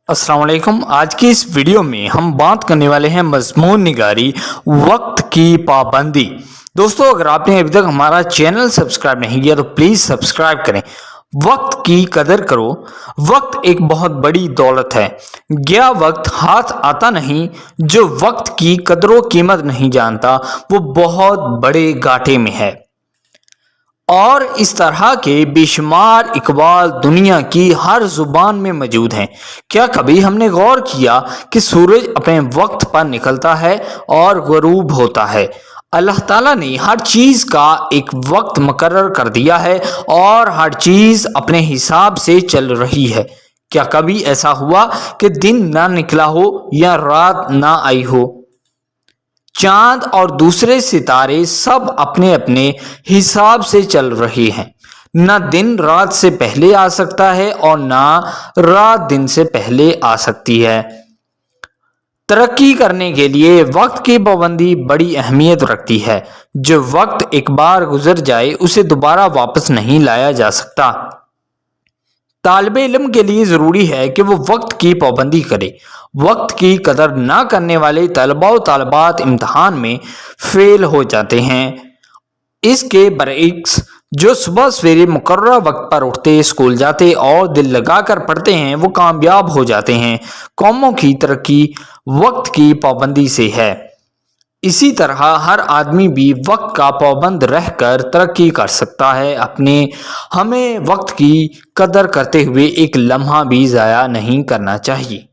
अस्सलाम वालेकुम। आज की इस वीडियो में हम बात करने वाले हैं मज़मून निगारी वक्त की पाबंदी। दोस्तों, अगर आपने अभी तक हमारा चैनल सब्सक्राइब नहीं किया तो प्लीज़ सब्सक्राइब करें। वक्त की कदर करो। वक्त एक बहुत बड़ी दौलत है। गया वक्त हाथ आता नहीं। जो वक्त की कदर कीमत नहीं जानता वो बहुत बड़े घाटे में है। और इस तरह के बेशुमार इकबाल दुनिया की हर जुबान में मौजूद हैं। क्या कभी हमने गौर किया कि सूरज अपने वक्त पर निकलता है और गरूब होता है? अल्लाह ताला ने हर चीज़ का एक वक्त मुकर्रर कर दिया है और हर चीज़ अपने हिसाब से चल रही है। क्या कभी ऐसा हुआ कि दिन ना निकला हो या रात ना आई हो? चांद और दूसरे सितारे सब अपने अपने हिसाब से चल रहे हैं। न दिन रात से पहले आ सकता है और ना रात दिन से पहले आ सकती है। तरक्की करने के लिए वक्त की पाबंदी बड़ी अहमियत रखती है। जो वक्त एक बार गुजर जाए उसे दोबारा वापस नहीं लाया जा सकता। तालिब इल्म के लिए ज़रूरी है कि वो वक्त की पाबंदी करे। वक्त की कदर ना करने वाले तलबा व तालिबात इम्तहान में फेल हो जाते हैं। इसके बरक्स जो सुबह सवेरे मुकर्रर वक्त पर उठते, स्कूल जाते और दिल लगाकर पढ़ते हैं वो कामयाब हो जाते हैं। कौमों की तरक्की वक्त की पाबंदी से है। इसी तरह हर आदमी भी वक्त का पाबंद रहकर तरक्की कर सकता है। हमें वक्त की कदर करते हुए एक लम्हा भी ज़ाया नहीं करना चाहिए।